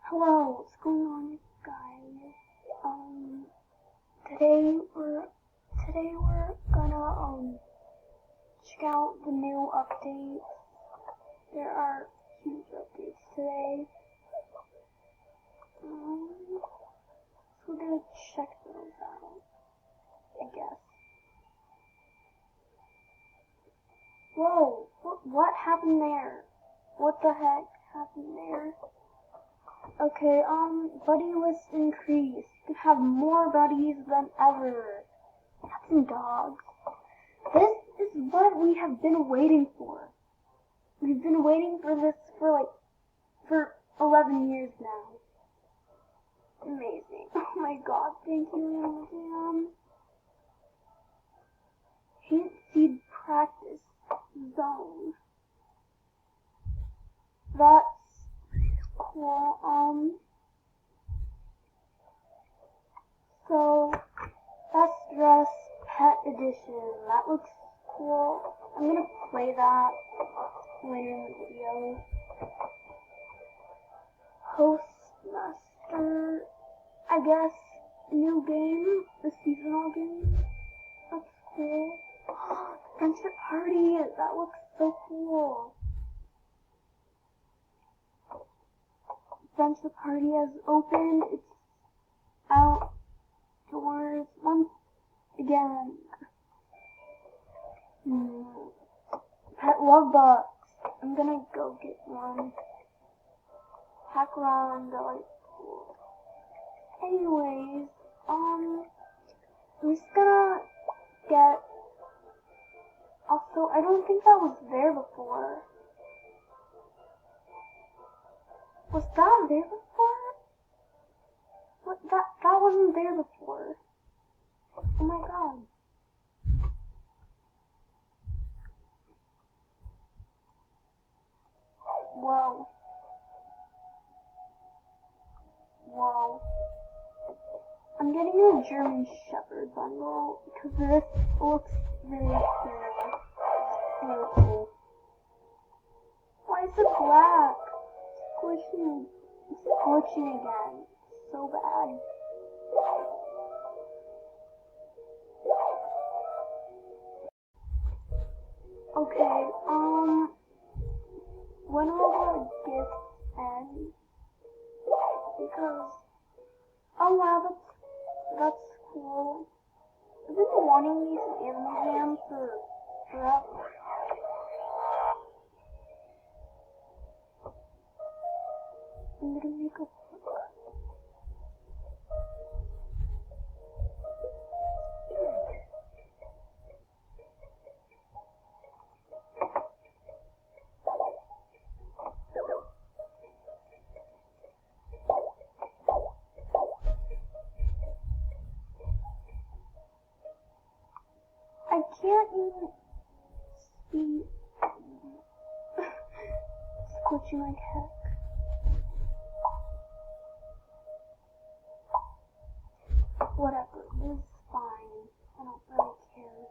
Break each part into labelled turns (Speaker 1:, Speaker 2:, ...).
Speaker 1: Hello, what's going on, guys? Today we're gonna check out the new updates. There are huge updates today. So we're gonna check those out, I guess. Whoa, what happened there? What the heck happened there? Okay, buddy list increased. You have more buddies than ever. Cats and dogs. This is what we have been waiting for. We've been waiting for this for 11 years now. Amazing. Oh my god, thank you, Jam. Hint seed practice zone. That's cool. So best dress pet edition. That looks cool. I'm gonna play that later in the video. Postmaster, I guess, new game, the seasonal game. That's cool. Friendship party, that looks so cool. Friendship party has opened. It's outdoors once again. Pet love box. I'm gonna go get one. Hack around, like, cool. Anyways, I'm just gonna get. Also, I don't think that was there before. Was that there before? What? That wasn't there before. Oh my god. Whoa. Whoa. I'm getting a German Shepherd bundle because this looks very cool. Why is it black? It's glitching again. So bad. Okay, when will the gifts end? Because, oh wow, that's cool. I've been wanting these Animal Jam for forever. I'm gonna make a book. I can't even see. It's glitching like heck. Whatever, this is fine. I don't really care.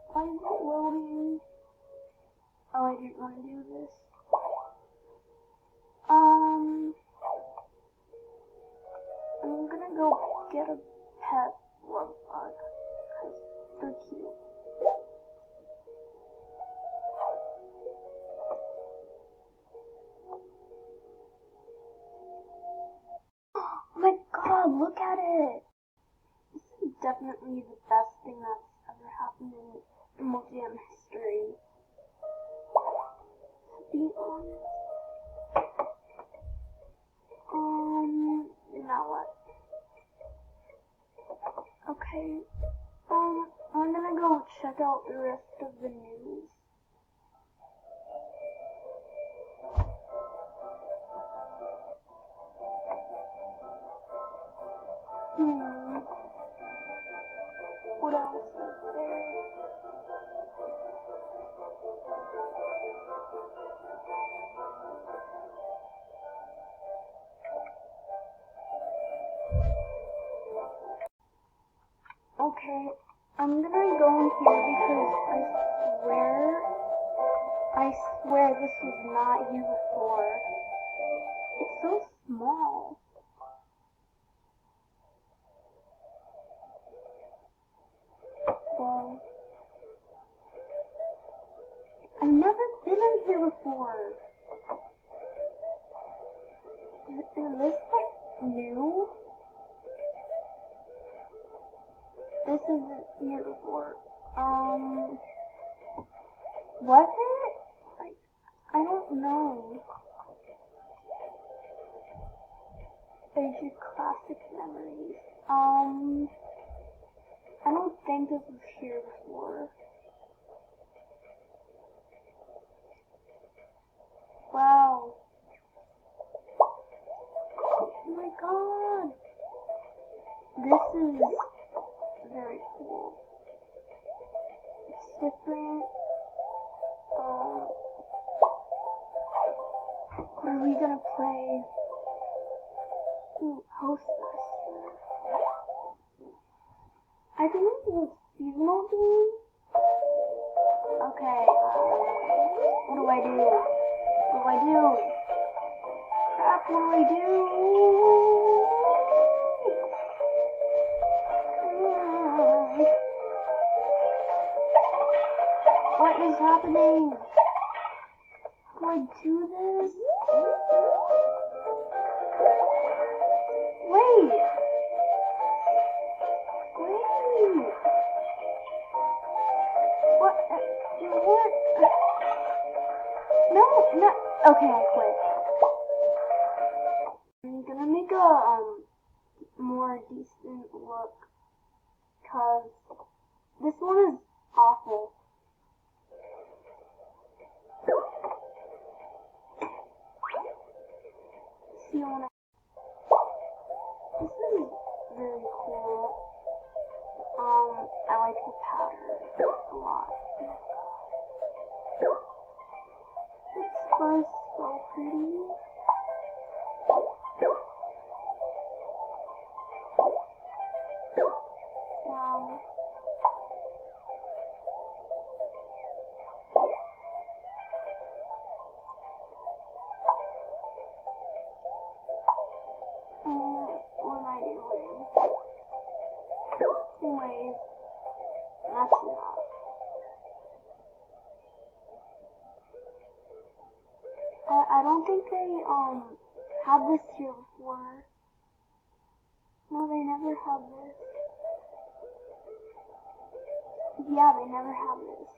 Speaker 1: Why is it loading? Oh, I didn't want to do this. I'm gonna go get a pet love bug, because they're cute. Oh my god, look at it! This is definitely the best thing that's ever happened in Mojang history. To be honest. Now what? Okay, I'm gonna go check out the rest of the news. What else is there? Okay, I'm gonna go in here because I swear I swear this was not here before. It's so small. Well, I've never been in here before. Is this like new? This isn't here before. Was it? I don't know. There's your classic memories. I don't think this was here before. Wow. Oh my god. This is very cool. It's different. What are we gonna play? Ooh, Hostmaster. I think it's a seasonal game. Okay, what do I do? What do I do? Crap, what do I do? What is happening? How do I do this? Wait! What? What? No! Okay, I quit. I'm gonna make a, more decent look, cause this one is awful. See when this is very cool. I like the pattern a lot. It's so pretty. Wow. What am I doing? Anyways, that's enough. I don't think they, had this here before. No, they never had this. Yeah, they never had this.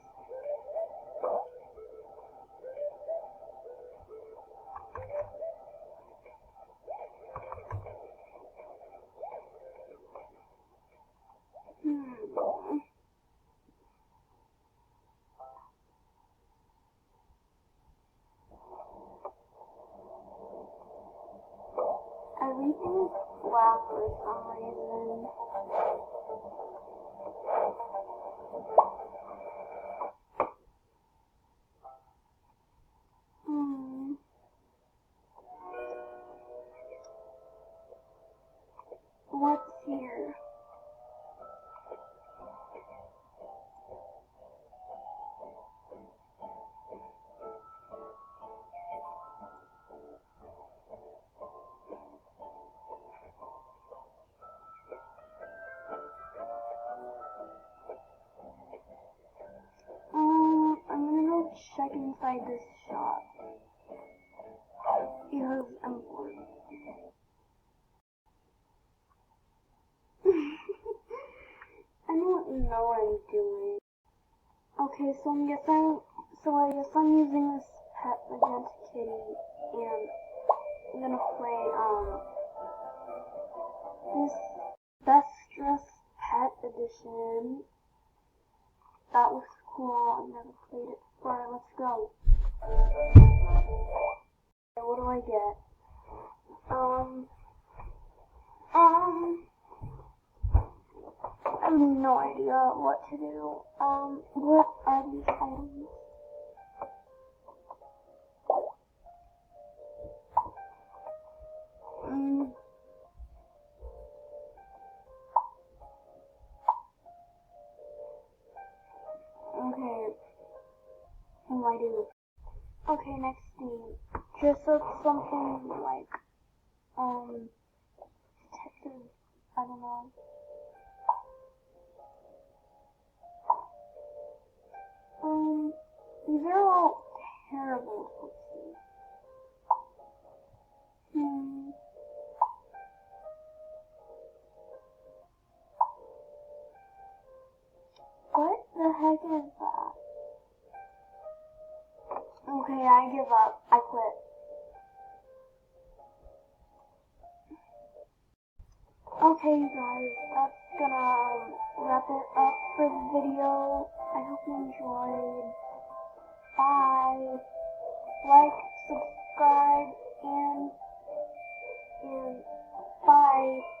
Speaker 1: Everything is black for some reason. What's here? I'm gonna go check inside this shop. Because I'm bored. I don't know what I'm doing. Okay, so I guess I'm using this pet magenta kitty, and I'm gonna play, this Best Dressed Pet Edition. That was cool. I've never played it before. Let's go. What do I get? I have no idea what to do. What are these items? Okay. What do I do? Okay, next thing. Just something like, detective, I don't know. These are all terrible. What the heck is that? Okay, I give up. I quit. Okay, you guys, that's gonna wrap it up for the video. I hope you enjoyed. Bye. Like, subscribe, and bye.